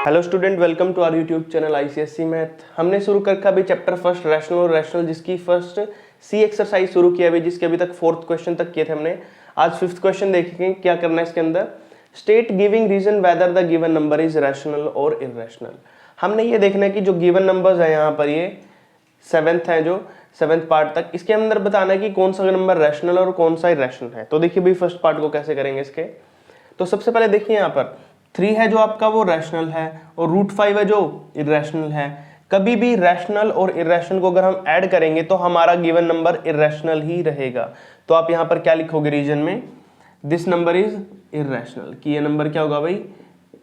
Hello student, welcome to our YouTube channel ICSC math. हमने शुरू कर रखा अभी चैप्टर फर्स्ट रैशनल और रैशनल, जिसकी फर्स्ट सी एक्सरसाइज शुरू किया अभी, जिसके अभी तक फोर्थ क्वेश्चन तक किए थे हमने। आज फिफ्थ क्वेश्चन देखेंगे क्या करना है इसके अंदर। State giving reason whether the given number is rational और इररेशनल। हमने ये देखना है कि जो गिवन नंबर्स है यहाँ पर, ये सेवेंथ है, जो सेवेंथ पार्ट तक, इसके अंदर बताना है कि कौन सा नंबर रैशनल और कौन सा इररेशनल है। तो देखिए भाई फर्स्ट पार्ट को कैसे करेंगे इसके। तो सबसे पहले देखिए यहाँ पर 3 है जो आपका वो रैशनल है और √5 है जो इररेशनल है। कभी भी रैशनल और इररेशनल को अगर हम ऐड करेंगे तो हमारा गिवन नंबर इररेशनल ही रहेगा। तो आप यहाँ पर क्या लिखोगे रीजन में, दिस नंबर इज इररेशनल, कि ये नंबर क्या होगा भाई,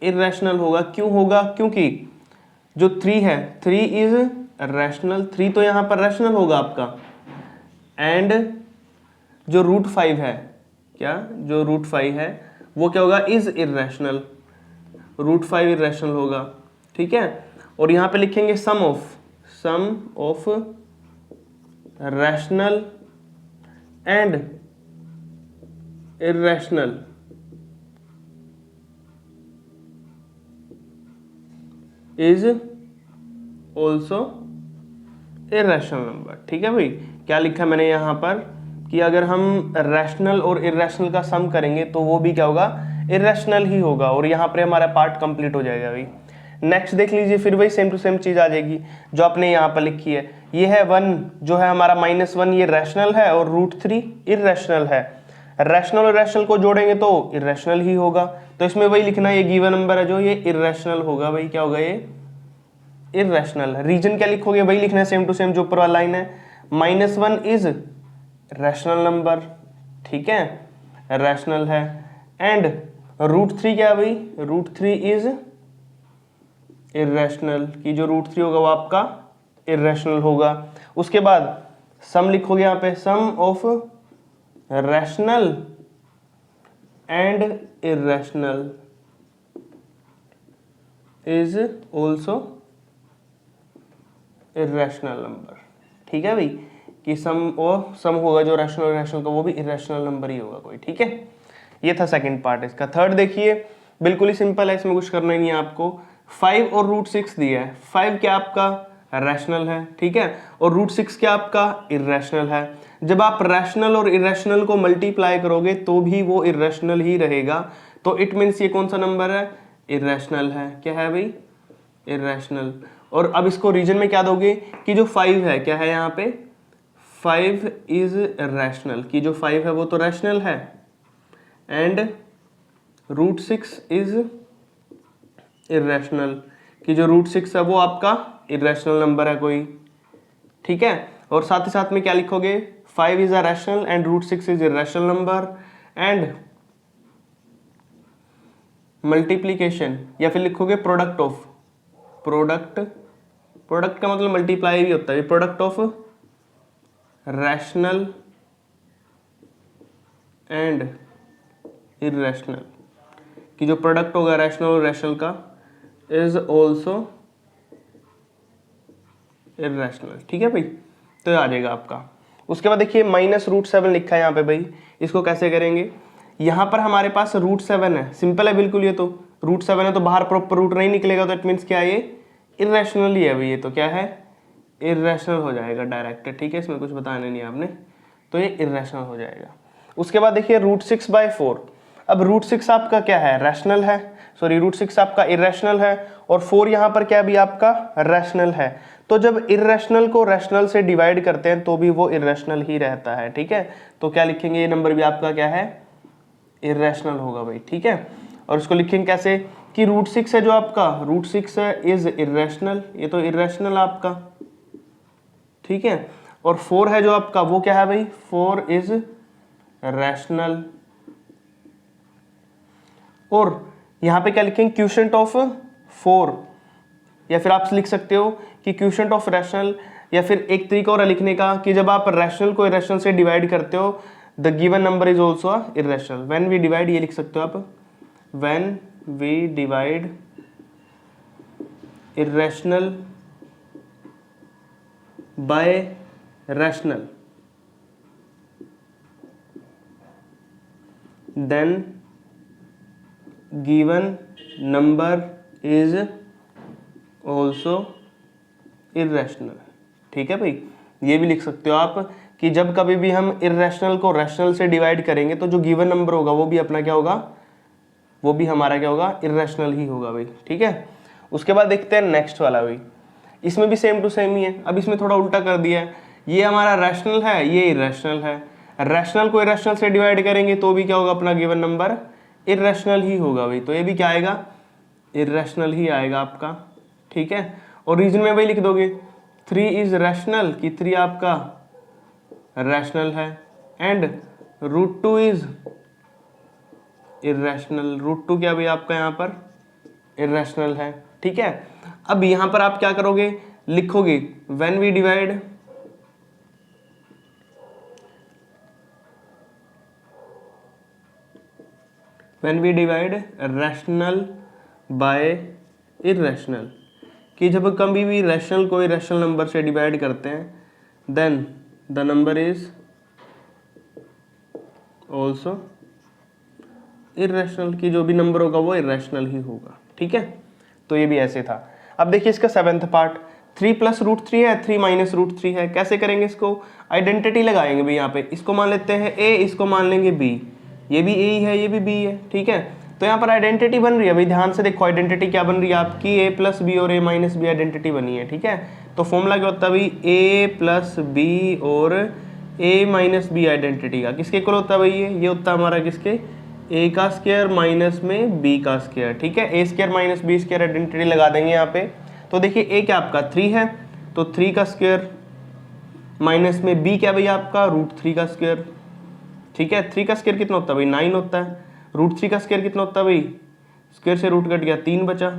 इररेशनल होगा। क्यों होगा, क्योंकि जो 3 है 3 इज रैशनल, 3 तो यहाँ पर रैशनल होगा आपका। एंड जो √5 है, क्या जो √5 है वो क्या होगा, इज इररेशनल, √5 इररेशनल होगा। ठीक है, और यहां पे लिखेंगे sum of rational and irrational is also irrational number. ठीक है भाई, क्या लिखा मैंने यहां पर कि अगर हम रैशनल और इररेशनल का सम करेंगे तो वो भी क्या होगा, इररेशनल ही होगा। और यहाँ पर हमारा पार्ट कंप्लीट हो जाएगा भाई। नेक्स्ट देख लीजिए, फिर वही सेम टू सेम चीज आ जाएगी जो आपने यहाँ पर लिखी है। ये है 1 जो है हमारा -1, ये रैशनल है और √3 इररेशनल है। रैशनल और रैशनल को जोड़ेंगे तो इररेशनल ही होगा। तो इसमें वही लिखना, ये गिवन नंबर है जो ये इररेशनल होगा भाई। क्या होगा ये, इररेशनल। रीजन क्या लिखोगे, वही लिखना है सेम टू सेम जो ऊपर वाला लाइन है। -1 इज रैशनल नंबर, ठीक है, रैशनल है। एंड √3 क्या है भाई, √3 इज इररेशनल, की जो √3 होगा वो आपका इररेशनल होगा। उसके बाद सम लिखोगे यहाँ पे, sum of rational and irrational is also irrational number. ठीक है भाई, कि सम होगा जो रैशनल और रैशनल का वो भी इररेशनल नंबर ही होगा कोई। ठीक है, ये था सेकंड पार्ट इसका। थर्ड देखिए, बिल्कुल ही सिंपल है, इसमें कुछ करना ही नहीं है आपको। 5 और √6 दिया है। 5 क्या आपका रैशनल है, ठीक है, और √6 क्या आपका इररेशनल है। जब आप रैशनल और इररेशनल को मल्टीप्लाई करोगे तो भी वो इररेशनल ही रहेगा। तो इट मीन्स ये कौन सा नंबर है, इररेशनल है। क्या है भाई, इररेशनल। और अब इसको रीजन में क्या दोगे कि जो 5 है, क्या है यहाँ पे, 5 इज रैशनल, कि जो 5 है वो तो रैशनल है। एंड √6 इज इररेशनल, कि जो √6 है वो आपका इररेशनल नंबर है कोई। ठीक है, और साथ ही साथ में क्या लिखोगे, 5 is a rational and √6 is irrational number. And multiplication, या फिर लिखोगे प्रोडक्ट ऑफ, प्रोडक्ट का मतलब मल्टीप्लाई भी होता है, product of rational and irrational, कि जो प्रोडक्ट होगा रैशनल और रैशनल का इज ऑल्सो इररेशनल। ठीक है भाई, तो आ जाएगा आपका। उसके बाद देखिए -√7 लिखा है यहाँ पे भाई, इसको कैसे करेंगे। यहाँ पर हमारे पास √7 है, सिंपल है बिल्कुल। ये तो √7 है तो बाहर प्रॉपर रूट नहीं निकलेगा, तो इट मीन्स क्या है, ये इररेशनल ही है भाई। ये तो क्या है, इररेशनल हो जाएगा डायरेक्ट। ठीक है, इसमें कुछ बताना नहीं आपने, तो ये इररेशनल हो जाएगा। उसके बाद देखिए √6/4। अब √6 आपका क्या है, रैशनल है, सॉरी √6 आपका इररेशनल है, और 4 यहाँ पर क्या भी आपका रैशनल है। तो जब इररेशनल को रैशनल से डिवाइड करते हैं तो भी वो इररेशनल ही रहता है। ठीक है, तो क्या लिखेंगे, ये नंबर भी आपका क्या है, इररेशनल होगा भाई। ठीक है, और इसको लिखेंगे कैसे कि √6 है जो आपका, √6 इज इररेशनल, ये तो इररेशनल आपका। ठीक है, और 4 है जो आपका, वो क्या है भाई, 4 इज रैशनल। और यहां पे क्या लिखेंगे, क्वोशिएंट ऑफ 4, या फिर आप लिख सकते हो कि क्वोशिएंट ऑफ रैशनल, या फिर एक तरीका और लिखने का कि जब आप रैशनल को इररेशनल से डिवाइड करते हो, the given number is also irrational. When we divide, ये लिख सकते हो आप, when we divide irrational by rational, then given number is also irrational. ठीक है भाई, ये भी लिख सकते हो आप कि जब कभी भी हम इर्रेशनल को रैशनल से डिवाइड करेंगे तो जो गिवन नंबर होगा वो भी अपना क्या होगा, वो भी हमारा क्या होगा, इर्रेशनल ही होगा भाई। ठीक है, उसके बाद देखते हैं नेक्स्ट वाला भाई, इसमें भी सेम टू सेम ही है। अब इसमें थोड़ा उल्टा कर दिया है, ये हमारा रैशनल है, ये इर्रेशनल है। रैशनल को इर्रेशनल से डिवाइड करेंगे तो भी क्या होगा, अपना गिवन नंबर इर्रेशनल ही होगा भाई। तो ये भी क्या आएगा, इर्रेशनल ही आएगा आपका। ठीक है, और रीजन में भाई लिख दोगे 3 इज रैशनल, कि 3 आपका रैशनल है, एंड √2 इज इर्रेशनल। √2 क्या भाई आपका यहाँ पर इर्रेशनल है। ठीक है, अब यहां पर आप क्या करोगे, लिखोगे when we divide rational by irrational, कि जब कभी भी रैशनल को इर्रेशनल नंबर से डिवाइड करते हैं then the number is also irrational, की जो भी नंबर होगा वो इर्रेशनल ही होगा। ठीक है, तो ये भी ऐसे था। अब देखिए इसका 7th पार्ट, 3 + √3 है, 3 - √3 है। कैसे करेंगे इसको, आइडेंटिटी लगाएंगे भाई। यहाँ पे इसको मान लेते हैं a, इसको मान लेंगे b, ये भी a ही है, ये भी b है। ठीक है, तो यहाँ पर आइडेंटिटी बन रही है भाई, ध्यान से देखो आइडेंटिटी क्या बन रही है आपकी, a + b और a - b आइडेंटिटी बनी है। ठीक है, तो फॉर्मूला क्या होता है भाई, a + b और a - b आइडेंटिटी का किसके इक्वल होता है भाई, ये होता है हमारा किसके, a का स्क्वायर माइनस में b का स्क्वायर। ठीक है, a square minus b square identity लगा देंगे यहाँ पे। तो देखिए a क्या आपका 3 है, तो 3 का स्क्वायर माइनस में b क्या भाई आपका √3 का स्क्वायर। ठीक है, 3 का स्क्वायर कितना होता है भाई 9 होता है, √3 का स्क्वायर कितना होता है भाई, स्क्वायर से रूट कट गया 3 बचा,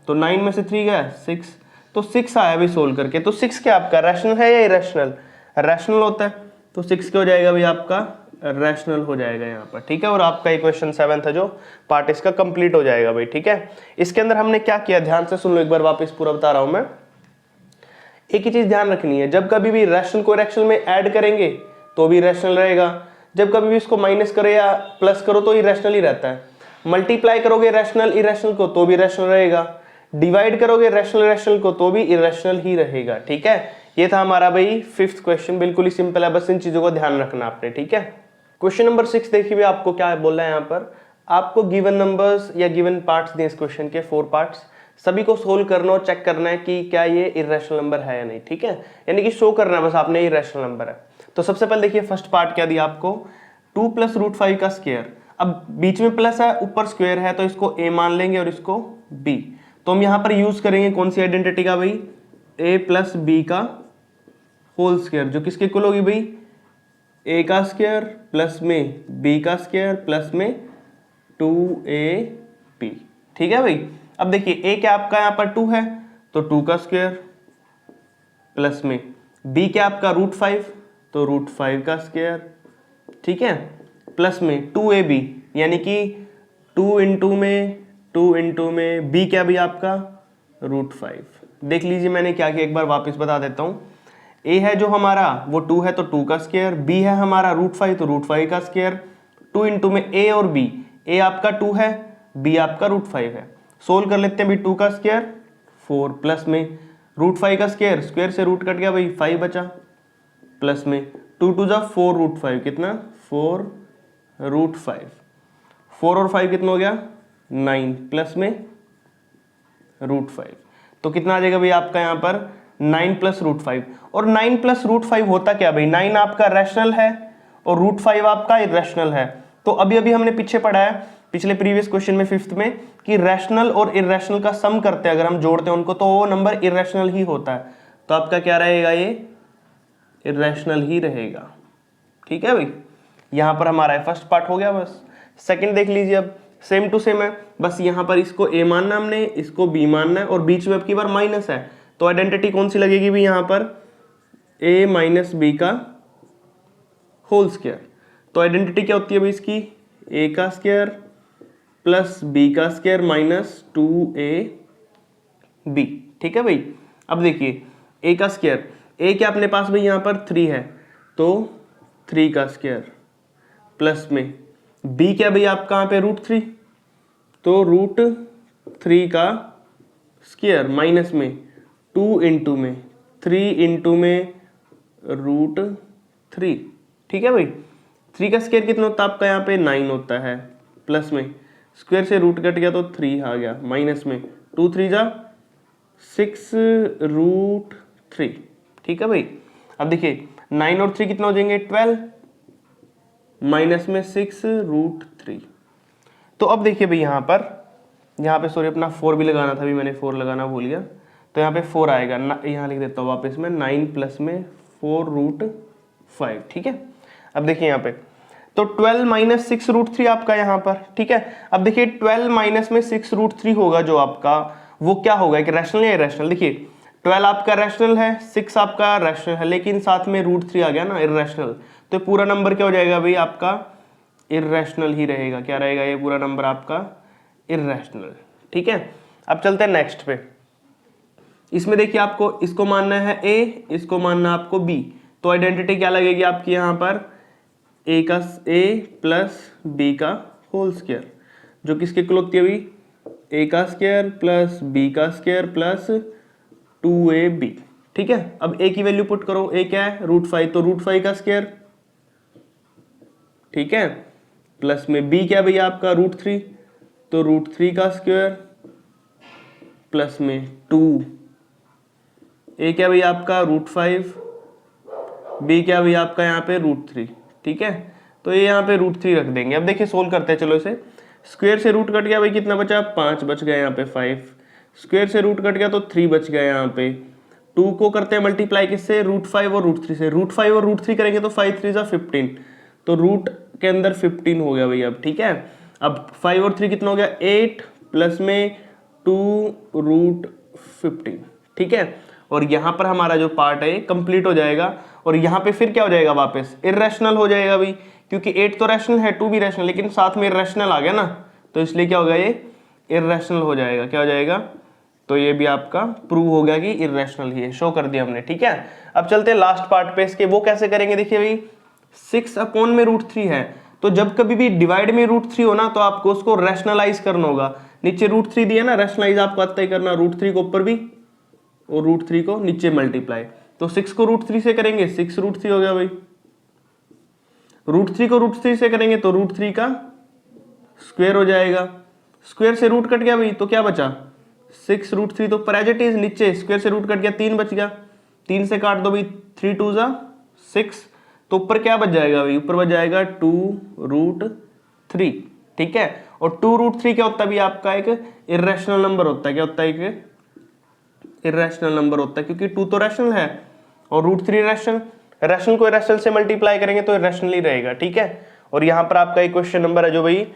तो 9 में से 3 गया 6, तो 6 आया भाई सोल्व करके। तो 6 क्या आपका रैशनल है या इरेशनल, रैशनल होता है, तो 6 क्या हो जाएगा भाई आपका, रैशनल हो जाएगा यहाँ पर। ठीक है, और आपका इक्वेशन 7 है जो पार्ट इसका कंप्लीट हो जाएगा भाई। ठीक है, इसके अंदर हमने क्या किया, ध्यान से सुन लो एक बार, वापस पूरा बता रहा हूं मैं। एक ही चीज ध्यान रखनी है, जब कभी भी रैशनल को रैशनल में ऐड करेंगे तो भी रैशनल रहेगा, जब कभी भी इसको माइनस करो या प्लस करो तो इरेशनल ही रहता है, मल्टीप्लाई करोगे रैशनल इरेशनल को तो भी रैशनल रहेगा, डिवाइड करोगे रैशनल रैशनल को तो भी इरेशनल ही रहेगा। ठीक है, ये था हमारा भाई 5th क्वेश्चन, बिल्कुल ही सिंपल है, बस इन चीजों को ध्यान रखना आपने। ठीक है, क्वेश्चन नंबर 6 देखिए आपको क्या बोल रहा है यहाँ पर, आपको गिवन नंबर्स या गिवन पार्ट्स दिए इस क्वेश्चन के 4 पार्ट्स, सभी को सोल्व करना और चेक करना है कि क्या ये इरेशनल नंबर है या नहीं। ठीक है, यानी कि शो करना है बस आपने इरेशनल नंबर है। तो सबसे पहले देखिए फर्स्ट पार्ट क्या दिया आपको, 2 + √5 का स्क्वायर। अब बीच में प्लस है, ऊपर स्क्वायर है, तो इसको a मान लेंगे और इसको b। तो हम यहां पर यूज करेंगे कौन सी आइडेंटिटी का भाई, a + b का होल स्क्वायर, जो किसके इक्वल होगी भाई, a का स्क्वायर प्लस में b का स्क्वायर प्लस में 2ab। ठीक है भाई, अब देखिए a क्या आपका यहाँ पर 2 है, तो 2 का स्क्वायर प्लस में b क्या आपका √5, तो √5 का स्क्वायर। ठीक है, प्लस में 2ab, यानी कि 2 इंटू में b क्या भी आपका √5। देख लीजिए मैंने क्या किया, एक बार वापस बता देता हूं, a है जो हमारा वो 2 है तो 2 का स्क्वायर, b है हमारा √5 तो √5 का स्क्वायर, 2 इंटू में a और b, a आपका 2 है, b आपका √5 है। सोल्व कर लेते हैं भाई, 2 का स्क्वायर 4 प्लस में √5 का स्क्वायर, स्क्वायर से रूट कट गया भाई 5 बचा, प्लस में 2 2 जा 4 √5 कितना 4 √5, 4 और 5 कितना हो गया 9 प्लस में √5, तो कितना आ जाएगा भाई आपका यहाँ पर 9 + √5। और 9 + √5 होता क्या भाई, 9 आपका रैशनल है और √5 आपका इरेशनल है। तो अभी अभी हमने पीछे पढ़ा है पिछले प्रीवियस क्वेश्चन में 5th में कि रैशनल और इरेशनल का सम करते हैं, अगर हम जोड़ते हैं उनको तो वो नंबर इरेशनल ही होता है। तो आपका क्या रहेगा, ये इरेशनल ही रहेगा। ठीक है भाई, यहां पर हमारा फर्स्ट पार्ट हो गया। बस सेकंड देख लीजिए, अब सेम टू सेम है, बस यहां पर इसको a मानना हमने, इसको b मानना है, और बीच में अब की बार माइनस है, तो आइडेंटिटी कौन सी लगेगी भी यहां पर, a - b का होल स्क्वायर। तो आइडेंटिटी क्या होती है भाई इसकी, a का स्क्वायर प्लस b का स्क्वायर माइनस 2ab। ठीक है भाई, अब देखिए a का स्क्वायर, a क्या अपने पास भाई यहाँ पर 3 है, तो 3 का स्क्वायर प्लस में b क्या भाई आपका यहाँ पे √3, तो √3 का स्क्वायर माइनस में 2 इंटू में 3 इंटू में रूट 3। ठीक है भाई, 3 का स्क्वायर कितना होता है आपका यहाँ पे 9 होता है, प्लस में स्क्वायर से रूट कट गया तो 3 आ गया, माइनस में 2 3 जा 6 रूट 3। ठीक है भाई, अब देखिए 9 और 3 कितना हो जाएंगे 12, माइनस में 6 रूट 3। तो अब देखिए भाई यहाँ पे सॉरी अपना 4 भी लगाना था, अभी मैंने 4 लगाना भूल गया, तो यहाँ पे 4 आएगा, यहाँ लिख देता हूँ वापस में 9 प्लस में 4 रूट 5। ठीक है, अब देखिए यहाँ पे तो 12 माइनस 6 रूट 3 आपका यहाँ पर। ठीक है, अब देखिए 12 माइनस में 6 रूट 3 होगा जो आपका, वो क्या होगा, एक रैशनल या इरेशनल। देखिए 12 आपका रैशनल है, 6 आपका रैशनल है, लेकिन साथ में रूट 3 आ गया ना इरेशनल, तो पूरा नंबर क्या हो जाएगा भाई आपका इरेशनल ही रहेगा। क्या रहेगा ये पूरा नंबर आपका इरेशनल। ठीक है, अब चलते हैं नेक्स्ट पे। इसमें देखिए आपको इसको मानना है a, इसको मानना है आपको b, तो आइडेंटिटी क्या लगेगी आपकी यहाँ पर a प्लस b का होल स्क्वायर, जो किसके इक्वल होती है भाई a का स्क्वायर प्लस b का स्क्वायर प्लस 2ab। ठीक है, अब a की वैल्यू पुट करो, a क्या है √5, तो √5 का स्क्वायर। ठीक है, प्लस में b क्या भैया आपका √3, तो √3 का स्क्वायर प्लस में 2, a क्या भैया आपका √5, b क्या भैया आपका यहाँ पे √3। ठीक है, तो ये यहाँ पे √3 रख देंगे। अब देखिए सोल्व करते हैं, चलो इसे, स्क्वायर से रूट कट गया भाई कितना बचा 5 बच गया यहाँ पे 5, स्क्वायर से रूट कट गया तो 3 बच गया यहाँ पे, 2 को करते हैं मल्टीप्लाई किससे √5 और √3 से, √5 और √3 करेंगे तो 5 3 जा 15, तो रूट के अंदर 15 हो गया भैया। अब ठीक है, अब 5 और 3 कितना हो गया 8 प्लस में 2 रूट 15। ठीक है, और यहाँ पर हमारा जो पार्ट है कंप्लीट हो जाएगा, और यहाँ पे फिर क्या हो जाएगा वापस इरेशनल हो जाएगा भाई, क्योंकि 8 तो रैशनल है 2 भी रैशनल, लेकिन साथ में इरेशनल आ गया ना, तो इसलिए क्या होगा ये इरेशनल हो जाएगा। क्या हो जाएगा, तो ये भी आपका प्रूव हो गया कि इरेशनल ही है, शो कर दिया हमने। ठीक है, अब चलते हैं लास्ट पार्ट पे इसके, वो कैसे करेंगे। देखिए भाई 6 अपॉन में √3 है, तो जब कभी भी डिवाइड में √3 हो ना, तो आपको उसको रैशनलाइज करना होगा। नीचे √3 दिया ना, रैशनलाइज आपको आता ही करना, √3 को ऊपर भी और √3 को नीचे मल्टीप्लाई, तो 6 को √3 से करेंगे 6 √3 हो गया भाई, √3 को √3 से करेंगे तो √3 का स्क्वायर हो जाएगा, स्क्वायर से रूट कट गया भाई तो क्या बचा 6 √3, तो ऊपर एज इट इज, नीचे स्क्वायर से रूट कट गया 3 बच गया, 3 से काट दो भाई 3 2 जा 6, तो ऊपर क्या बच जाएगा भाई, ऊपर बच जाएगा 2 √3। ठीक है, और 2 √3 क्या होता है भाई आपका एक इरेशनल नंबर होता है। क्या होता है, एक इरेशनल नंबर होता है, क्योंकि 2 तो रैशनल है और √3 रैशनल, रैशनल को इरेशनल से मल्टीप्लाई करेंगे तो इरेशनल ही रहेगा। ठीक है, और यहाँ पर आपका एक क्वेश्चन नंबर है जो भाई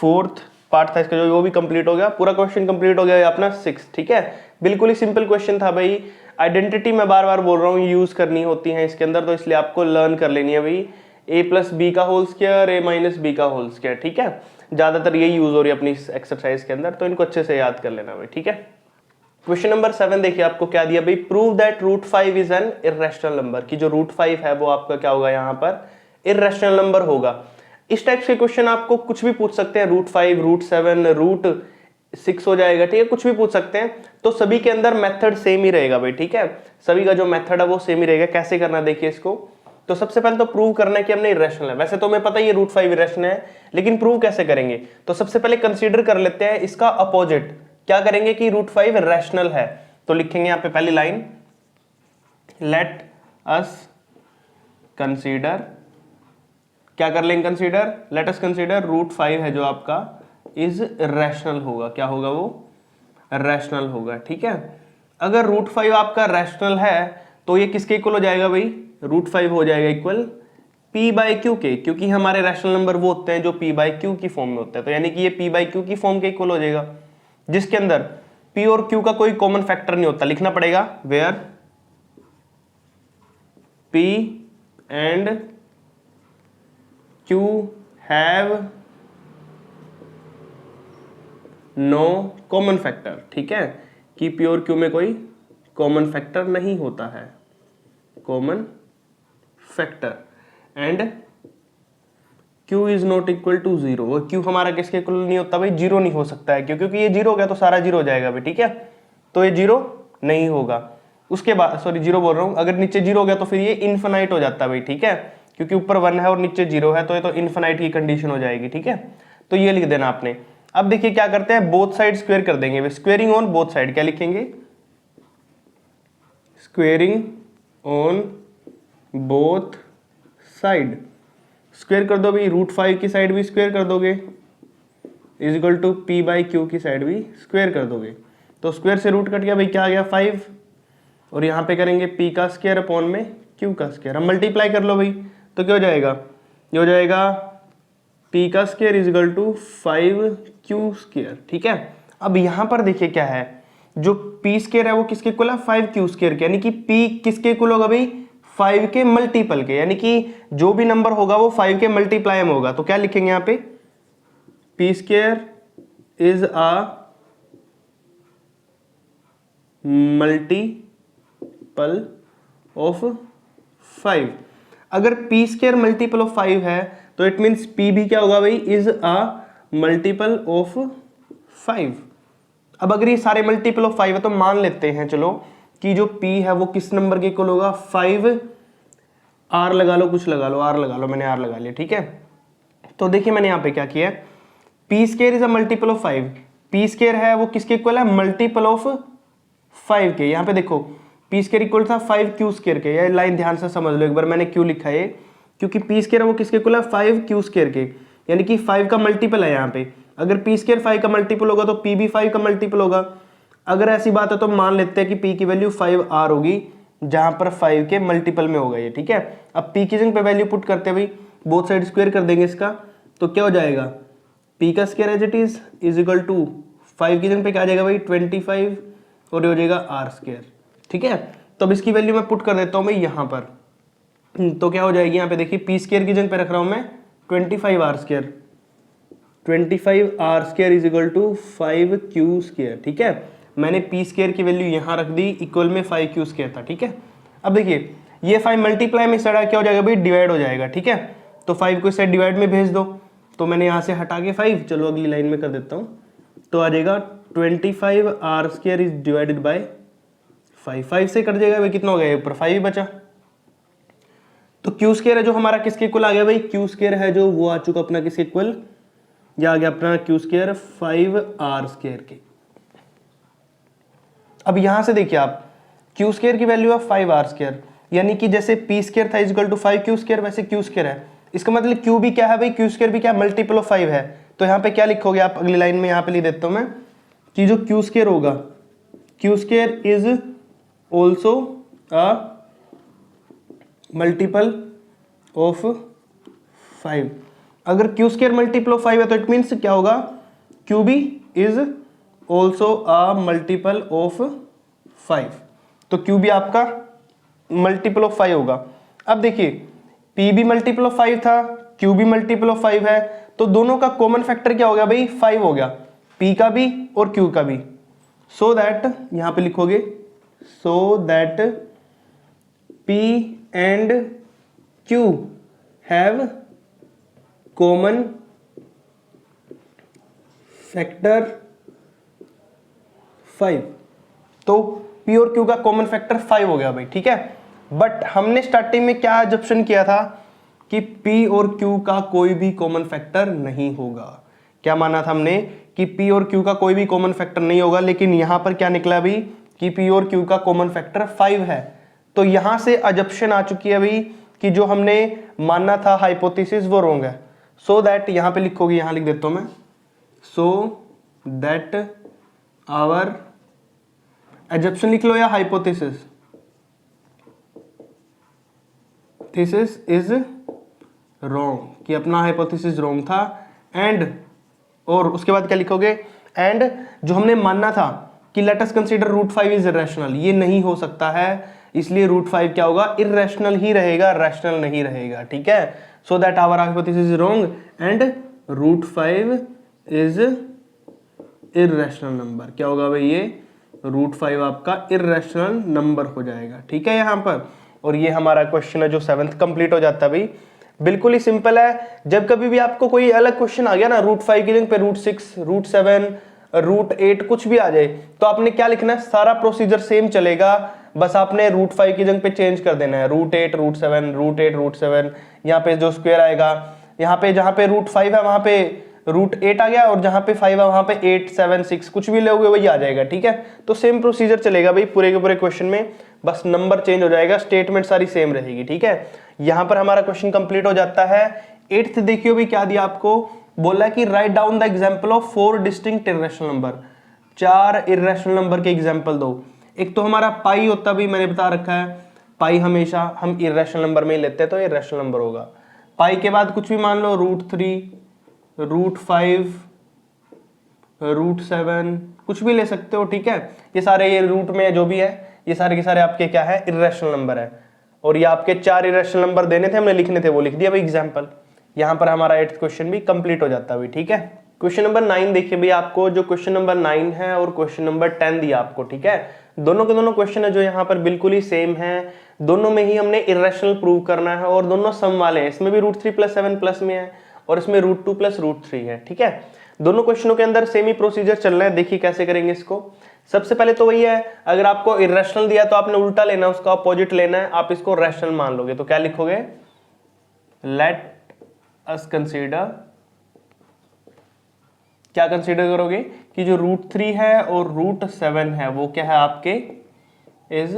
4th पार्ट था इसका, जो वो भी कंप्लीट हो गया, पूरा क्वेश्चन कंप्लीट हो गया अपना 6। ठीक है, बिल्कुल ही सिंपल क्वेश्चन था भाई। आइडेंटिटी मैं बार बार बोल रहा हूँ यूज करनी होती है इसके अंदर, तो इसलिए आपको लर्न कर लेनी है भाई a प्लस बी का whole square a minus B का होल स्क्वायर। ठीक है, ज्यादातर यही यूज हो रही है अपनी एक्सरसाइज के अंदर, तो इनको अच्छे से याद कर लेना भाई। ठीक है, क्वेश्चन नंबर 7 देखिए आपको क्या दिया भाई, prove that √5 is an irrational number, कि जो √5 है वो आपका क्या होगा यहाँ पर इरेशनल नंबर होगा। इस टाइप के क्वेश्चन आपको कुछ भी पूछ सकते हैं, √5 √7 √6 हो जाएगा। ठीक है, कुछ भी पूछ सकते हैं, तो सभी के अंदर मेथड सेम ही रहेगा भाई। ठीक है, सभी का जो मेथड है वो सेम ही रहेगा। कैसे करना देखिए इसको, तो सबसे पहले तो प्रूव करना है कि हमने इरेशनल है, वैसे तो हमें पता ही है √5 इरेशनल है, लेकिन प्रूव कैसे करेंगे, तो सबसे पहले कंसीडर कर लेते हैं इसका अपोजिट, क्या करेंगे कि √5 रैशनल है, तो लिखेंगे यहाँ पे पहली लाइन, लेट अस कंसीडर, क्या कर लेंगे कंसीडर, लेट अस कंसीडर √5 है जो आपका इज रैशनल होगा। क्या होगा वो रैशनल होगा। ठीक है, अगर √5 आपका रैशनल है तो ये किसके इक्वल हो जाएगा भाई, √5 हो जाएगा इक्वल p/q के, क्योंकि हमारे रैशनल नंबर वो होते हैं जो p/q की फॉर्म में होते हैं, तो यानी कि ये p/q की फॉर्म के इक्वल हो जाएगा, जिसके अंदर p और q का कोई कॉमन फैक्टर नहीं होता। लिखना पड़ेगा where p and q have no common factor. ठीक है, कि p और q में कोई कॉमन फैक्टर नहीं होता है, common factor, and q is not equal to 0, वो q हमारा किसके इक्वल नहीं होता भाई, 0 नहीं हो सकता है, क्योंकि ये 0 हो गया तो सारा 0 हो जाएगा भाई। ठीक है, तो ये 0 नहीं होगा। उसके बाद सॉरी 0 बोल रहा हूँ, अगर नीचे 0 हो गया तो फिर ये इन्फिनाइट हो जाता है भाई, ठीक है, क्योंकि ऊपर 1 है और नीचे 0 है, तो ये तो इन्फिनाइट की कंडीशन हो जाएगी, ठीक है। तो ये लिख देना आपने। अब देखिए क्या करते हैं, बोथ साइड स्क्वायर कर देंगे, स्क्वेयरिंग ऑन बोथ साइड, क्या लिखेंगे, squaring on both side, square कर दो भाई, √5 की साइड भी स्क्वायर कर दोगे, इज इक्वल टू p/q की साइड भी स्क्वायर कर दोगे। तो स्क्वायर से रूट कट गया भाई, क्या आ गया 5, और यहाँ पे करेंगे p का स्क्वायर अपॉन में q का स्क्वायर। अब मल्टीप्लाई कर लो भाई, तो क्या हो जाएगा, ये हो जाएगा p का square is equal to 5q square, ठीक है। अब यहाँ पर देखिए क्या है, जो p स्क्वायर है वो किसके इक्वल है, 5q स्क्वायर के, यानी कि p किसके इक्वल होगा भाई, 5 के मल्टीपल के, यानी कि जो भी नंबर होगा वो 5 के मल्टीप्लाई में होगा। तो क्या लिखेंगे यहाँ पे, p square is a multiple of 5। अगर p स्क्वायर मल्टीपल ऑफ 5 है तो इट मीन्स p भी क्या होगा भाई, इज अ मल्टीपल ऑफ 5। अब अगर ये सारे मल्टीपल ऑफ 5 है तो मान लेते हैं चलो कि जो p है वो किस नंबर के इक्वल होगा, 5, r लगा लो, कुछ लगा लो, r लगा लो, मैंने r लगा लिया, ठीक है। तो देखिए मैंने यहाँ पे क्या किया है, p square is a multiple of 5, p square है वो किसके इक्वल है, मल्टीपल ऑफ 5 के। यहाँ पे देखो p स्क्वायर इक्वल था 5q स्क्वायर के, ये लाइन ध्यान से समझ लो एक बार, मैंने क्यों लिखा है, क्योंकि p स्क्वायर है वो किसके इक्वल है, 5q स्क्वायर के, यानी कि 5 का मल्टीपल है यहाँ पे। अगर p स्क्वायर 5 का मल्टीपल होगा तो p भी 5 का मल्टीपल होगा। अगर ऐसी बात है तो मान लेते हैं कि p की वैल्यू 5r होगी, जहां पर 5 के मल्टीपल में होगा ये, ठीक है। अब p की जगह पे वैल्यू पुट करते हैं भाई, बोथ साइड स्क्वायर कर देंगे इसका, तो क्या हो जाएगा, p का square as it is equal to 5 की जगह पे क्या आ जाएगा भाई 25, और ये हो जाएगा r स्क्वायर, ठीक है। तो अब इसकी वैल्यू मैं पुट कर देता हूँ भाई यहाँ पर, तो क्या हो जाएगी, यहाँ पे देखिए p स्क्वायर की जगह पे रख रहा हूँ मैं 25r square, 25r square is equal to 5q square, ठीक है। मैंने p स्क्वायर की वैल्यू यहाँ रख दी, इक्वल में 5q स्क्वायर था, ठीक है। अब देखिए ये 5 मल्टीप्लाई में सड़ा क्या हो जाएगा भाई, डिवाइड हो जाएगा, ठीक है। तो 5 को इस साइड डिवाइड में भेज दो, तो मैंने यहाँ से हटा के 5, चलो अगली लाइन में कर देता हूँ, तो आ जाएगा 25r square is divided by 5 से कट जाएगा भाई, कितना हो गया ऊपर 5 ही बचा। तो q स्क्वायर है जो हमारा किसके इक्वल आ गया भाई, q स्क्वायर है जो वो आ चुका अपना किसके इक्वल, या आ गया अपना q स्क्वायर 5r स्क्वायर के। अब यहां से देखिए आप, q स्क्वायर की वैल्यू है 5r स्क्वायर, यानी कि जैसे p स्क्वायर था इक्वल टू 5q स्क्वायर, वैसे q स्क्वायर है। इसका मतलब q भी क्या है भाई, q स्क्वायर भी क्या मल्टीपल ऑफ 5 है। तो यहाँ पे क्या लिखोगे आप, अगली लाइन में यहाँ पे लिख देता हूं मैं, कि जो q स्क्वायर होगा, q square is also a multiple of 5। अगर q स्क्वायर मल्टीपल ऑफ 5 है तो इट मीन्स क्या होगा, q भी is also a multiple of 5। तो q भी आपका मल्टीपल ऑफ 5 होगा। अब देखिए p भी मल्टीपल ऑफ 5 था, q भी मल्टीपल ऑफ 5 है, तो दोनों का कॉमन फैक्टर क्या हो गया भाई, 5 हो गया, p का भी और q का भी। सो दैट यहां पे लिखोगे, so that p and q have common factor 5। तो p और q का कॉमन फैक्टर 5 हो गया भाई, ठीक है। बट हमने स्टार्टिंग में क्या अजम्पशन किया था कि p और q का कोई भी कॉमन फैक्टर नहीं होगा। क्या माना था हमने कि p और q का कोई भी कॉमन फैक्टर नहीं होगा, लेकिन यहां पर क्या निकला भाई कि p और q का कॉमन फैक्टर 5 है। तो यहां से अजम्पशन आ चुकी है भाई कि जो हमने मानना था हाइपोथेसिस वो रॉन्ग है। सो दैट यहां पे लिखोगे, यहां लिख देता हूं मैं, सो दैट आवर एजम्पशन लिख लो या हाइपोथेसिस, थीसिस इज रॉन्ग, कि अपना हाइपोथेसिस रॉन्ग था। एंड और उसके बाद क्या लिखोगे, एंड जो हमने मानना था कि let us consider √5 is irrational, ये नहीं हो सकता है, इसलिए √5 क्या होगा, इरेशनल ही रहेगा, रैशनल नहीं रहेगा, ठीक है। So that our hypothesis is wrong and √5 is irrational number. क्या होगा भाई, ये √5 आपका इरेशनल नंबर हो जाएगा, ठीक है यहाँ पर। और ये हमारा क्वेश्चन है जो 7th कंप्लीट हो जाता है भाई। बिल्कुल ही सिंपल है। जब कभी भी आपको कोई अलग क्वेश्चन आ गया ना, √5 की जगह पे √6, √7, √8 कुछ भी आ जाए, तो आपने क्या लिखना है, सारा प्रोसीजर सेम चलेगा, बस आपने √5 की जगह पे चेंज कर देना है, √8 √7 √8 √7, यहाँ पे जो स्क्वायर आएगा, यहाँ पे जहाँ पे √5 है वहां पे √8 आ गया, और जहां पे 5 है वहां पे 8 7 6 कुछ भी लोगे वही आ जाएगा, ठीक है। तो सेम प्रोसीजर चलेगा भाई पूरे के पूरे क्वेश्चन में, बस नंबर चेंज हो जाएगा, स्टेटमेंट सारी सेम रहेगी, ठीक है। यहां पर हमारा क्वेश्चन कंप्लीट हो जाता है। 8th देखियो भी क्या दिया आपको, बोला है कि write down the example of 4 distinct irrational number, 4 irrational number के एग्जांपल दो। एक तो हमारा पाई होता भी मैंने बता रखा है, पाई हमेशा हम इर्रेशनल नंबर में ही लेते हैं तो इर्रेशनल नंबर होगा। पाई के बाद कुछ भी मान लो, √3 √5 √7 कुछ भी ले सकते हो, ठीक है। ये सारे ये रूट में जो भी है ये सारे के सारे आपके क्या है, इर्रेशनल नंबर है। और ये आपके 4 इर्रेशनल नंबर देने थे, हमने लिखने थे, वो लिख दिया भाई एग्जांपल। यहां पर हमारा 8th क्वेश्चन भी कंप्लीट हो जाता है, ठीक है। क्वेश्चन नंबर 9 देखिए भाई, आपको जो क्वेश्चन नंबर 9 है और क्वेश्चन नंबर 10 दिया आपको, ठीक है। दोनों के दोनों क्वेश्चन है जो यहाँ पर बिल्कुल ही सेम है, दोनों में ही हमने इर्रेशनल प्रूव करना है और दोनों सम वाले हैं। इसमें भी √3 + 7 प्लस में है और इसमें √2 + √3 है, ठीक है। दोनों क्वेश्चनों के अंदर सेम ही प्रोसीजर चलना है। देखिए कैसे करेंगे इसको। सबसे पहले तो वही है, अगर आपको इर्रेशनल दिया तो आपने उल्टा लेना है, उसका अपोजिट लेना है। आप इसको रैशनल मान लोगे तो क्या लिखोगे, लेट अस कंसीडर, क्या कंसीडर करोगे कि जो √3 है और √7 है वो क्या है आपके, इज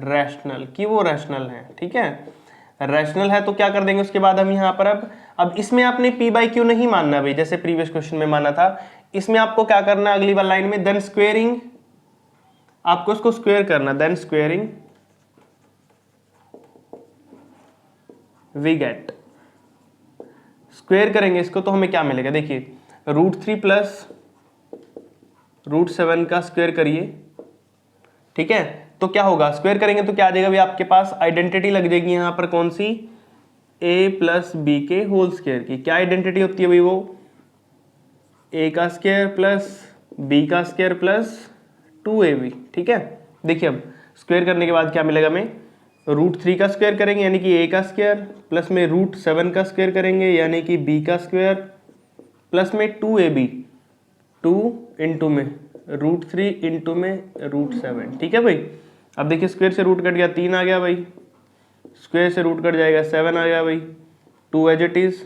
रैशनल, कि वो रैशनल है, ठीक है। रैशनल है तो क्या कर देंगे उसके बाद हम यहाँ पर अब इसमें आपने p/q नहीं मानना भाई, जैसे प्रीवियस क्वेश्चन में माना था। इसमें आपको क्या करना है, अगली बार लाइन में, देन स्क्वेयरिंग, आपको इसको स्क्वेयर करना, then squaring we get, square करेंगे इसको तो हमें क्या मिलेगा, देखिए √3 + √7 का स्क्वेयर करिए, ठीक है। तो क्या होगा, स्क्वायर करेंगे तो क्या आ जाएगा भाई, आपके पास आइडेंटिटी लग जाएगी यहां पर, कौन सी, a + b के होल स्क्वायर की। क्या आइडेंटिटी होती है भाई, वो a का स्क्वायर + b का स्क्वायर + 2ab, ठीक है। देखिए अब स्क्वायर करने के बाद क्या मिलेगा हमें, √3 का स्क्वायर करेंगे यानी कि a का स्क्वायर, प्लस में √7 का स्क्वायर करेंगे यानी कि b का स्क्वायर, प्लस में 2ab, 2 इंटू में √3 इंटू में √7, ठीक है भाई। अब देखिए स्क्वायर से रूट कट गया, 3 आ गया भाई, स्क्वायर से रूट कट जाएगा 7 आ गया भाई, 2 एज इट इज,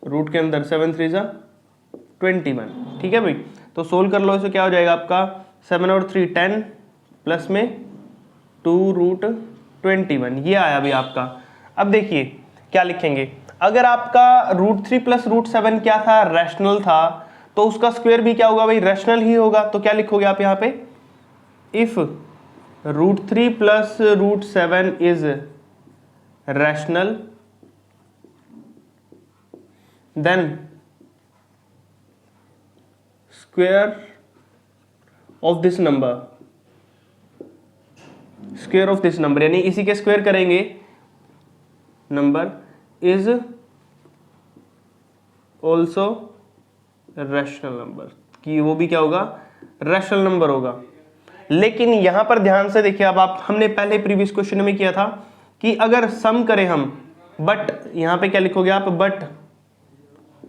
रूट के अंदर 7 3 = 21, ठीक है भाई। तो सोल्व कर लो इसे, क्या हो जाएगा आपका, 7 और 3 10, प्लस में 2√21, ये आया भाई आपका। अब देखिए क्या लिखेंगे, अगर आपका √3 + √7 क्या था, रैशनल था, तो उसका स्क्वायर भी क्या होगा भाई, रैशनल ही होगा। तो क्या लिखोगे आप यहाँ पे, if √3 + √7 is rational then square of this number, square of this number यानी इसी के स्क्वायर करेंगे number, is also rational number, कि वो भी क्या होगा, रैशनल नंबर होगा। लेकिन यहां पर ध्यान से देखिए, अब आप, हमने पहले प्रीवियस क्वेश्चन में किया था कि अगर सम करें हम, बट यहां पे क्या लिखोगे आप, बट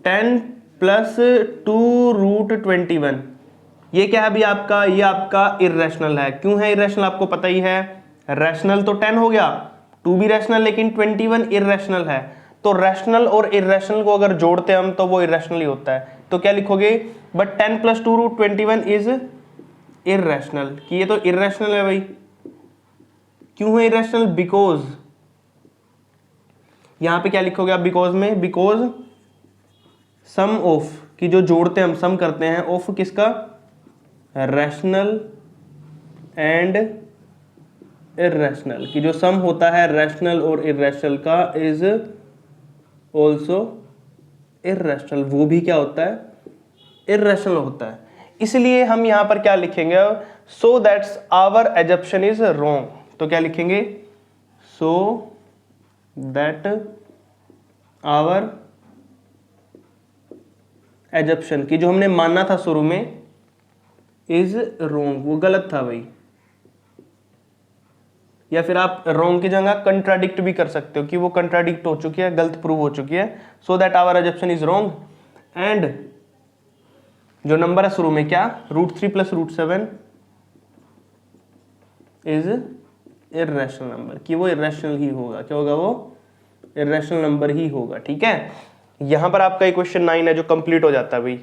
10 + 2√21, ये क्या है अभी आपका, ये आपका इर्रेशनल है। क्यों है इर्रेशनल, आपको पता ही है, रैशनल तो 10 हो गया, 2 भी रैशनल, लेकिन 21 इर्रेशनल है। तो रैशनल और इर्रेशनल को अगर जोड़ते हम तो वो इर्रेशनल ही होता है। तो क्या लिखोगे, बट 10 + 2√21 इज इर्रेशनल, कि ये तो इर्रेशनल है भाई। क्यों है इर्रेशनल, बिकॉज, यहां पे क्या लिखोगे आप बिकॉज में, बिकॉज सम ऑफ, कि जो जोड़ते हम, सम करते हैं, ऑफ किसका, रैशनल एंड इर्रेशनल, कि जो सम होता है रैशनल और इर्रेशनल का, इज ऑल्सो इर्रेशनल, वो भी क्या होता है, इर्रेशनल होता है। इसलिए हम यहां पर क्या लिखेंगे, so that's our assumption is wrong. तो क्या लिखेंगे, सो दैट आवर एजप्शन, कि जो हमने माना था शुरू में, इज रॉन्ग, वो गलत था भाई। या फिर आप रॉन्ग की जगह कंट्राडिक्ट भी कर सकते हो, कि वो कंट्राडिक्ट हो चुकी है, गलत प्रूव हो चुकी है। So that our assumption is wrong and जो नंबर है शुरू में क्या, √3 + √7 इज इर्रेशनल नंबर, कि वो इर्रेशनल ही होगा। क्या होगा, वो इर्रेशनल नंबर ही होगा। ठीक है, यहां पर आपका क्वेश्चन 9 है जो कंप्लीट हो जाता है भाई।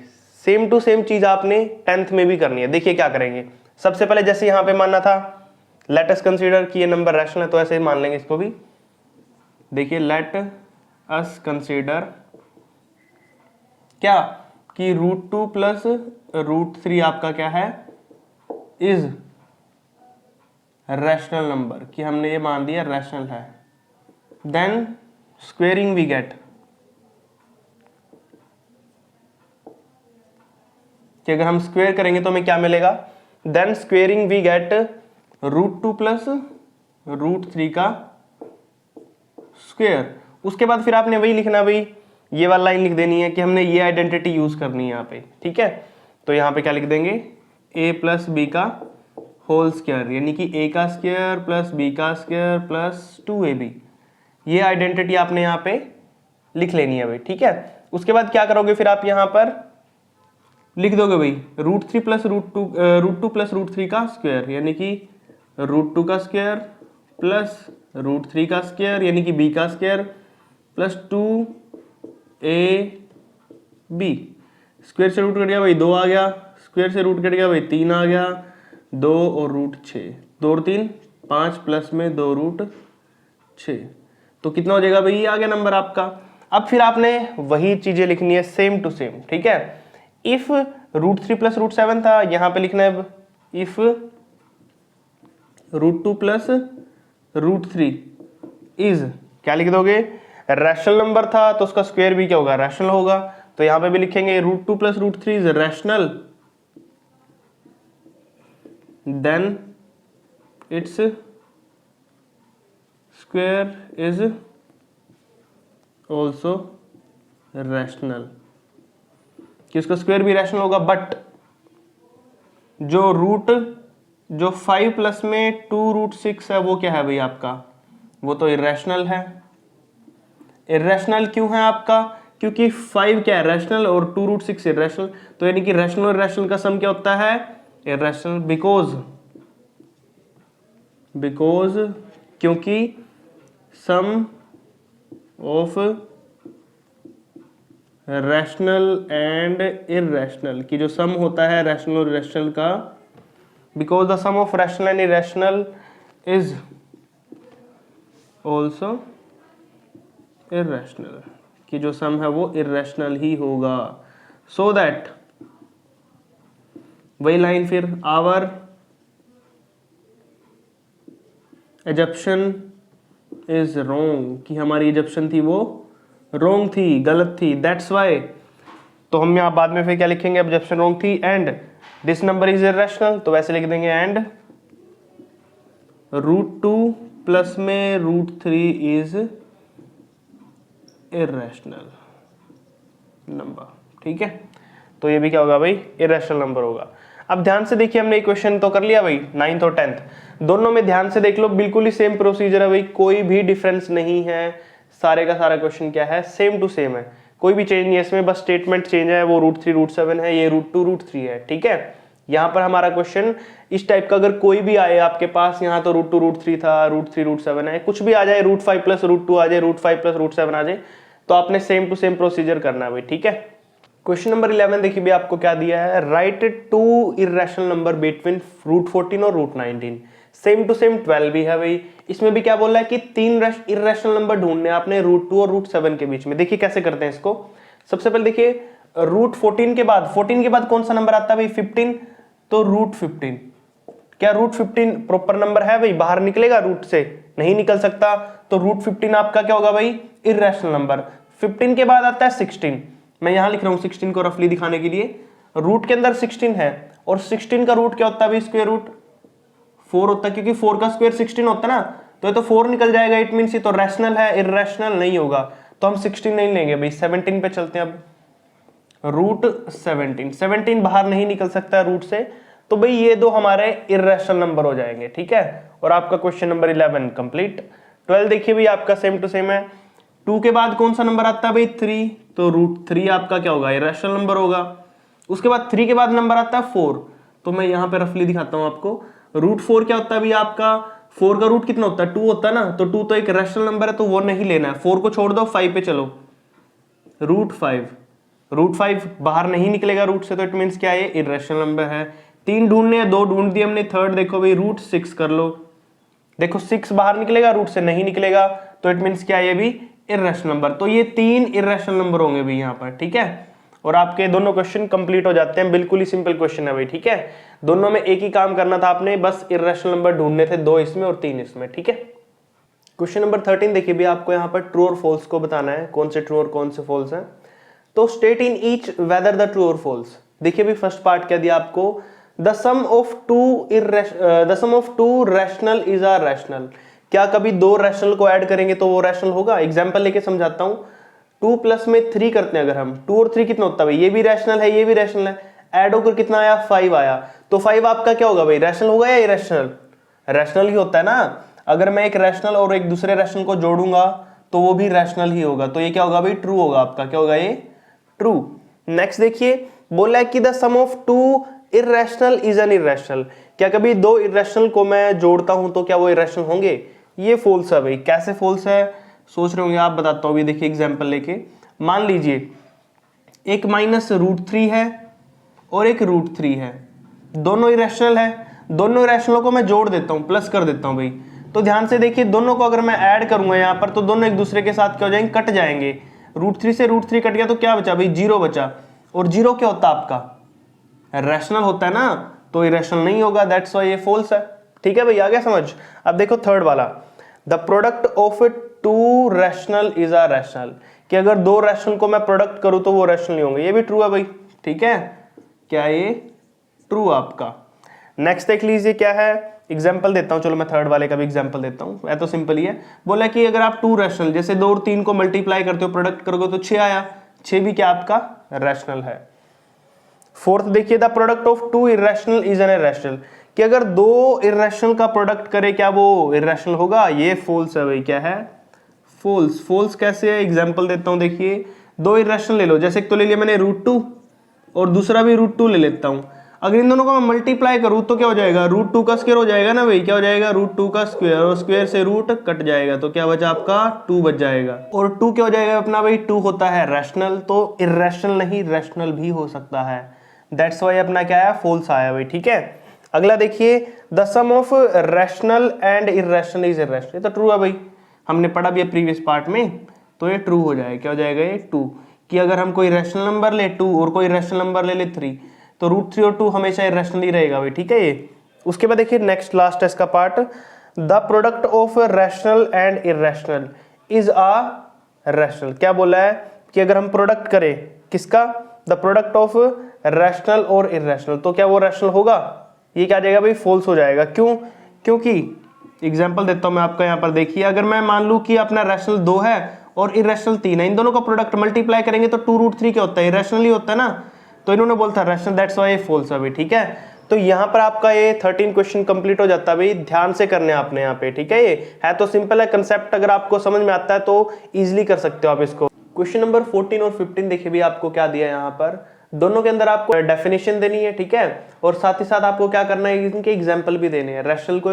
सेम टू सेम चीज आपने 10th में भी करनी है। देखिए क्या करेंगे, सबसे पहले जैसे यहां पे मानना था लेट अस कंसीडर कि ये नंबर रैशनल है, तो ऐसे ही मान लेंगे इसको भी। देखिए लेट अस कंसीडर क्या कि √2 + √3 आपका क्या है, इज रैशनल नंबर, कि हमने ये मान दिया रैशनल है। देन स्क्वेयरिंग वी गेट, कि अगर हम स्क्वेयर करेंगे तो हमें क्या मिलेगा, देन स्क्वेयरिंग वी गेट √2 + √3 का स्क्वेयर। उसके बाद फिर आपने वही लिखना भाई, ये वाला लाइन लिख देनी है कि हमने ये आइडेंटिटी यूज करनी है यहाँ पे। ठीक है, तो यहाँ पे क्या लिख देंगे, a + b का होल स्क्वायर, यानी कि a का स्क्वायर + b का स्क्वायर + 2ab। ये आइडेंटिटी आपने यहाँ पे लिख लेनी है भाई। ठीक है, उसके बाद क्या करोगे फिर आप यहाँ पर लिख दोगे भाई √3 + √2 + √3 का स्क्वायर, यानी कि √2 का स्क्वायर + √3 का स्क्वायर, यानी कि b का स्क्वायर + 2ab। स्क्वायर से रूट कट गया भाई 2 आ गया, स्क्वायर से रूट कट गया भाई 3 आ गया, 2 और √6, 2 और 3 5 प्लस में 2 √6, तो कितना हो जाएगा भाई, ये आ गया नंबर आपका। अब फिर आपने वही चीजें लिखनी है सेम टू सेम। ठीक है, इफ √3 + √7 था, यहां पे लिखना है इफ √2 + √3 इज, क्या लिख दोगे, रैशनल नंबर था तो उसका स्क्वायर भी क्या होगा, रैशनल होगा। तो यहां पे भी लिखेंगे √2 + √3 is rational, then its square is also rational, कि उसका स्क्वायर भी रैशनल होगा। बट जो 5 प्लस में 2√6 है वो क्या है भाई आपका, वो तो इर्रेशनल है। इर्रेशनल क्यों है आपका, क्योंकि 5 क्या है, रैशनल, और 2√6 इर्रेशनल। तो यानी कि रैशनल और रैशनल का सम क्या होता है, इर्रेशनल। बिकॉज क्योंकि sum of rational and irrational, की जो सम होता है रैशनल और इर्रेशनल का, because the sum of rational and irrational is also irrational, कि जो सम है वो इर्रेशनल ही होगा। सो दैट, वही लाइन फिर, आवर एजप्शन इज रॉन्ग, कि हमारी एजप्शन थी वो रॉन्ग थी, गलत थी। दैट्स वाई, तो हम यहाँ बाद में फिर क्या लिखेंगे, एजप्शन रॉन्ग थी and this number is irrational, तो वैसे लिख देंगे एंड √2 प्लस में √3 इज इर्रेशनल नंबर। ठीक है, तो ये भी क्या होगा भाई, इर्रेशनल नंबर होगा। अब ध्यान से देखिए, हमने इक्वेशन तो कर लिया भाई 9th और 10th, दोनों में ध्यान से देख लो, बिल्कुल ही सेम प्रोसीजर है भाई, कोई भी डिफरेंस नहीं है। सारे का सारा क्वेश्चन क्या है, सेम टू सेम है, कोई भी चेंज नहीं है इसमें, बस स्टेटमेंट चेंज है, वो √3 √7 है, ये √2 √3 है। ठीक है, यहाँ पर हमारा क्वेश्चन इस टाइप का अगर कोई भी आए आपके पास, यहाँ तो √2 √3 था, √3 √7 है, कुछ भी आ जाए, √5 + √2 आ जाए, √5 + √7 आ जाए, तो आपने सेम टू सेम प्रोसीजर करना है भाई। ठीक है, क्वेश्चन नंबर 11 देखिए भी आपको क्या दिया है, राइट 2 इर्रेशनल नंबर बिटवीन √14 और √19। सेम टू सेम 12 भी है भाई, इसमें भी क्या बोल रहा है कि 3 इर्रेशनल नंबर ढूंढने आपने √2 और √7 के बीच में। देखिए कैसे करते हैं इसको, सबसे पहले देखिए √14 के बाद, 14 के बाद कौन सा नंबर आता है भाई, 15, तो √15। क्या √15 प्रॉपर नंबर है भाई, बाहर निकलेगा रूट से, नहीं निकल सकता, तो √15 आपका क्या होगा भाई, इर्रेशनल नंबर। 15 के बाद आता है 16, मैं यहां लिख रहा हूं 16 को रफली दिखाने के लिए, रूट के अंदर 16 है, और 16 का रूट क्या होता है भाई, स्क्वायर रूट 4 होता है, क्योंकि 4 का स्क्वायर 16 होता है ना, तो ये तो 4 निकल जाएगा, इट मींस ये तो रैशनल है, इर्रेशनल नहीं होगा, तो हम 16 नहीं लेंगे भाई, 17 पे चलते हैं। अब √17 बाहर नहीं निकल सकता रूट से, तो भाई ये दो हमारे इर्रेशनल नंबर हो जाएंगे। ठीक है, और आपका क्वेश्चन नंबर 11 कंप्लीट। 12 देखिए भाई आपका सेम टू सेम है, 2 के बाद कौन सा नंबर आता है भाई, 3, तो √3 आपका क्या होगा, इर्रेशनल नंबर होगा। उसके बाद 3 के बाद नंबर आता है 4, तो मैं यहाँ पे रफली दिखाता हूँ आपको। रूट 4 क्या होता है भैया आपका, 4 का रूट कितना होता है 2 होता है ना, तो 2 तो एक रैशनल नंबर है तो वो नहीं लेना है, 4 को छोड़ दो 5 पे चलो, रूट 5 बाहर नहीं निकलेगा रूट से, तो इट मीन्स क्या है, इर्रेशनल नंबर है। 3 ढूंढने हैं, 2 ढूंढ दिए हमने, थर्ड देखो भाई रूट 6 कर लो, देखो 6 बाहर निकलेगा रूट से नहीं निकलेगा, तो इट मीन्स क्या है, ये भी इर्रेशनल नंबर। तो ये 3 इर्रेशनल नंबर होंगे भाई यहाँ पर, ठीक है। और आपके दोनों क्वेश्चन कंप्लीट हो जाते हैं, बिल्कुल ही सिंपल क्वेश्चन है भाई, ठीक है। दोनों में एक ही काम करना था आपने, बस इर्रेशनल नंबर ढूंढने थे, 2 इसमें और 3 इसमें, ठीक है। क्वेश्चन नंबर 13 देखिए भी, आपको यहाँ पर ट्रू और फॉल्स को बताना है, कौन से ट्रू और कौन से फॉल्स है। तो state in each whether the true और फॉल्स। देखिए भी फर्स्ट पार्ट क्या दिया आपको, the sum of two rational is a rational. क्या कभी 2 रैशनल को ऐड करेंगे तो वो रैशनल होगा। एग्जांपल लेके समझाता हूं, 2 प्लस में 3 करते हैं अगर हम, 2 और 3 कितना होता है भाई, ये भी रैशनल है ये भी रैशनल है, ऐड होकर कितना आया 5 आया, तो 5 आपका क्या होगा भाई, रैशनल होगा या इरैशनल, रैशनल ही होता है ना। अगर मैं एक रैशनल और एक दूसरे रैशनल को जोड़ूंगा तो वो भी रैशनल ही होगा, तो ये क्या होगा भाई, ट्रू होगा आपका, क्या होगा ये, ट्रू। नेक्स्ट देखिए, बोला है कि the sum of 2 irrational is an irrational. क्या कभी 2 इररेशनल को मैं जोड़ता हूं तो क्या वो इररेशनल होंगे, ये फॉल्स है भाई। कैसे फॉल्स है सोच रहे होंगे आप, बताता हूं। देखिए एग्जांपल लेके, मान लीजिए एक -√3 है और एक √3 है, दोनों इररेशनल है, दोनों इररेशनलों को मैं जोड़ देता हूं, प्लस कर देता हूं भाई। तो ध्यान से देखिए, दोनों को अगर मैं ऐड करूंगा यहाँ पर तो दोनों एक दूसरे के साथ क्या हो जाएंगे, कट जाएंगे। √3 से √3 कट गया तो क्या बचा भाई, 0 बचा, और 0 क्या होता है आपका, रैशनल होता है ना, तो इरेशनल नहीं होगा, दैट्स व्हाई ये फॉल्स है, ठीक है भाई, आ गया समझ। अब देखो थर्ड वाला, the product of 2 rational is a rational, कि अगर 2 रैशनल को मैं प्रोडक्ट करूं तो वो रैशनल नहीं होंगे, ये भी ट्रू है भाई, ठीक है, क्या ये ट्रू आपका। नेक्स्ट देख लीजिए क्या है, एग्जाम्पल देता हूं, चलो मैं थर्ड वाले का भी एग्जाम्पल देता हूं, है तो सिंपल ही है। बोला कि अगर आप 2 रैशनल, जैसे 2 और 3 को मल्टीप्लाई करते हो प्रोडक्ट करोगे तो 6 आया, 6 भी क्या आपका रैशनल है। फोर्थ देखिए, the product of 2 irrational is an irrational, कि अगर 2 इररेशनल का प्रोडक्ट करे क्या वो इररेशनल होगा, ये फॉल्स है भाई, क्या है, फॉल्स। फॉल्स कैसे है, एग्जांपल देता हूं, देखिए 2 इररेशनल ले लो, जैसे एक तो ले लिया मैंने √2 और दूसरा भी √2 ले लेता हूं। अगर इन दोनों को मैं मल्टीप्लाई करूं तो क्या हो जाएगा, √2 का स्क्वायर हो जाएगा ना भाई, क्या हो जाएगा, √2 का स्क्वायर, और स्क्वायर से रूट कट जाएगा तो क्या बचा आपका 2 बच जाएगा, और 2 क्या हो जाएगा अपना भाई, 2 होता है रैशनल, तो इररेशनल नहीं रैशनल भी हो सकता है, दैट्स वाई अपना क्या आया, फॉल्स आया भाई, ठीक है। अगला देखिए, the sum of rational and irrational is irrational, ये तो ट्रू है भाई, हमने पढ़ा भी है प्रीवियस पार्ट में, तो ये ट्रू हो जाएगा, क्या हो जाएगा ये 2, कि अगर हम कोई रैशनल नंबर ले 2 और कोई रैशनल नंबर ले ले 3, तो √3 और 2 हमेशा इररेशनल ही रहेगा भाई, ठीक है ये। उसके बाद देखिए नेक्स्ट लास्ट है इसका part, the product of rational and irrational is a rational. क्या बोला है कि अगर हम प्रोडक्ट करें किसका, द प्रोडक्ट ऑफ रैशनल और इररेशनल, तो क्या वो रैशनल होगा, ये क्या आ जाएगा भाई, फॉल्स हो जाएगा। क्यों, क्योंकि एग्जांपल देता हूं मैं आपका, यहाँ पर देखिए, अगर मैं मान लूं कि अपना रैशनल 2 है और इररेशनल 3 है, इन दोनों का प्रोडक्ट मल्टीप्लाई करेंगे तो 2√3 क्या होता है, इररेशनल ही होता है ना, तो इन्होंने बोलता है रैशनल, दैट्स व्हाई फॉल्स है भाई, ठीक है। तो यहाँ पर आपका ये 13 क्वेश्चन कंप्लीट हो जाता है भाई, ध्यान से करने आपने यहाँ पे, ठीक है। ये है तो सिंपल है कंसेप्ट, अगर आपको समझ में आता है तो इजिली कर सकते हो आप इसको। क्वेश्चन नंबर 14 और 15 देखिए भी, आपको क्या दिया है यहाँ पर, दोनों के अंदर आपको डेफिनेशन देनी है, ठीक है, और साथ ही साथ आपको क्या करना है, इनके एग्जाम्पल भी देने हैं। रैशनल को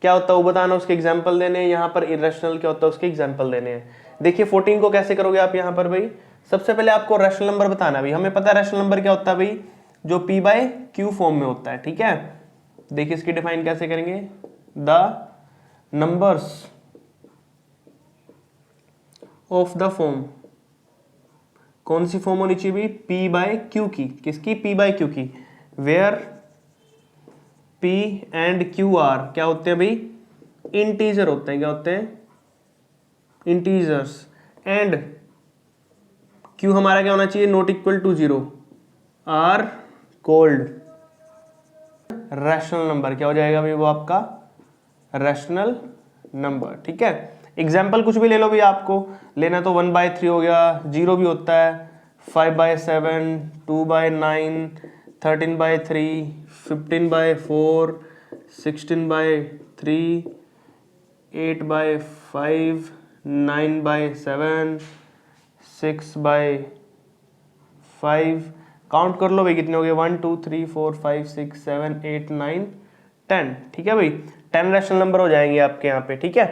क्या होता है वो बताना, उसके एग्जाम्पल देने हैं, यहाँ पर इररेशनल क्या होता है उसके एग्जाम्पल देने हैं। देखिए 14 को कैसे करोगे आप यहाँ पर भाई, सबसे पहले आपको रैशनल नंबर बताना है भाई, हमें पता है रैशनल नंबर क्या होता है भाई, जो p/q फॉर्म में होता है, ठीक है। देखिए इसकी डिफाइन कैसे करेंगे, the numbers of the form, कौन सी फॉर्म होनी चाहिए p/q की, किसकी, p/q की, where p and q are क्या होते हैं भाई, इंटीजर होते हैं, क्या होते हैं, इंटीजर्स, एंड q हमारा क्या होना चाहिए, not equal to 0, are called rational number, क्या हो जाएगा भाई वो आपका रैशनल नंबर, ठीक है। एग्जाम्पल कुछ भी ले लो भाई, आपको लेना तो 1/3 हो गया, 0 भी होता है, 5/7, 2/9, 13/3, 15/4, 16/3, 8/5, 9/7, 6/5, काउंट कर लो भाई कितने हो गए, 1 2 3 4 5 6 7 8 9 10। ठीक है भाई, 10 रैशनल नंबर हो जाएंगे आपके यहाँ पे। ठीक है,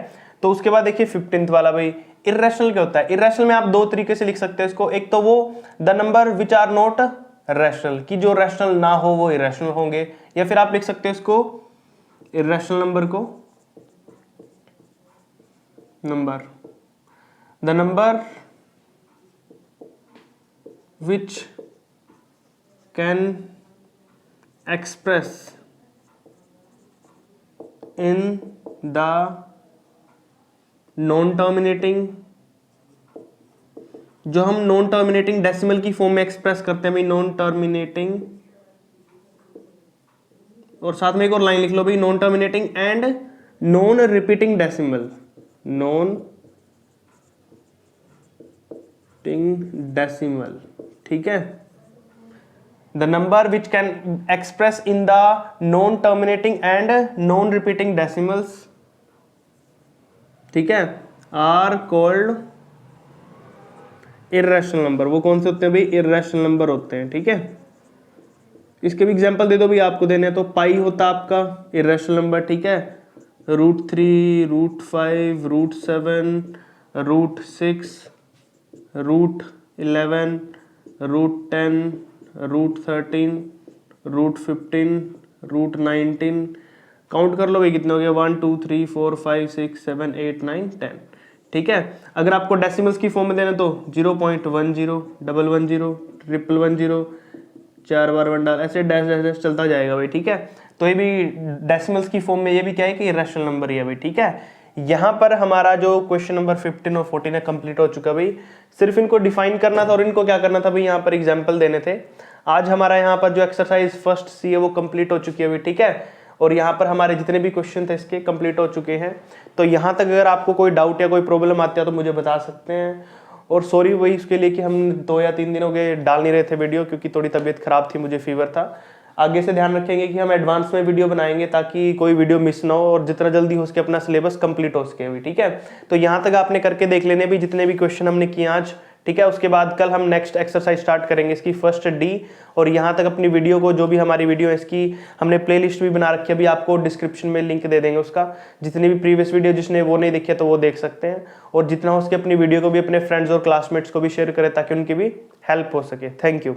तो उसके बाद देखिए 15th वाला भाई, इर्रेशनल क्या होता है। इर्रेशनल में आप दो तरीके से लिख सकते हैं इसको, एक तो वो the number which are not rational, कि जो रैशनल ना हो वो इरेशनल होंगे, या फिर आप लिख सकते हैं इसको इरेशनल नंबर को the number which can express in the non terminating, जो हम नॉन टर्मिनेटिंग डेसिमल की फॉर्म में एक्सप्रेस करते हैं भाई, नॉन टर्मिनेटिंग, और साथ में एक और लाइन लिख लो भाई, non terminating and non repeating decimal, non decimal. ठीक है, the number which can express in the non terminating and non repeating decimals, ठीक है, आर कॉल्ड इर्रेशनल नंबर। वो कौन से होते हैं भाई, इर्रेशनल नंबर होते हैं। ठीक है, इसके भी एग्जांपल दे दो भाई, आपको देने हैं तो पाई होता है आपका इर्रेशनल नंबर। ठीक है, √3, √5, √7, √6, √11, √10, √13, √15, √19। काउंट कर लो भाई कितने हो गए, 1 2 3 4 5 6 7 8 9 10। ठीक है, अगर आपको डेसिमल्स की फॉर्म में देना तो 0.10, 110, 111, 4 बार 1 डाल, ऐसे डैश डैश डैश चलता जाएगा भाई। ठीक है, तो ये भी डेसिमल्स की फॉर्म में ये भी क्या है कि रैशनल नंबर ही है भाई। ठीक है, यहाँ पर हमारा जो क्वेश्चन नंबर 15 और 14 है कंप्लीट हो चुका भाई। सिर्फ इनको डिफाइन करना था और इनको क्या करना था भाई, यहाँ पर एग्जाम्पल देने थे। आज हमारा यहाँ पर जो एक्सरसाइज फर्स्ट सी है वो कंप्लीट हो चुकी है भाई। ठीक है, और यहाँ पर हमारे जितने भी क्वेश्चन थे इसके कंप्लीट हो चुके हैं। तो यहाँ तक अगर आपको कोई डाउट या कोई प्रॉब्लम आती है तो मुझे बता सकते हैं। और सॉरी वही उसके लिए कि हम 2 या 3 दिन हो गए डाल नहीं रहे थे वीडियो, क्योंकि थोड़ी तबीयत खराब थी, मुझे फीवर था। आगे से ध्यान रखेंगे कि हम एडवांस में वीडियो बनाएंगे ताकि कोई वीडियो मिस ना हो और जितना जल्दी हो सके अपना सिलेबस कंप्लीट हो सके भी। ठीक है, तो यहाँ तक आपने करके देख लेने भी जितने भी क्वेश्चन हमने किए आज। ठीक है, उसके बाद कल हम नेक्स्ट एक्सरसाइज स्टार्ट करेंगे इसकी फर्स्ट डी। और यहाँ तक अपनी वीडियो को, जो भी हमारी वीडियो है इसकी हमने प्लेलिस्ट भी बना रखी है, अभी आपको डिस्क्रिप्शन में लिंक दे देंगे उसका। जितनी भी प्रीवियस वीडियो जिसने वो नहीं देखी है तो वो देख सकते हैं। और जितना हो सके अपनी वीडियो को भी अपने फ्रेंड्स और क्लासमेट्स को भी शेयर करें ताकि उनकी भी हेल्प हो सके। Thank you.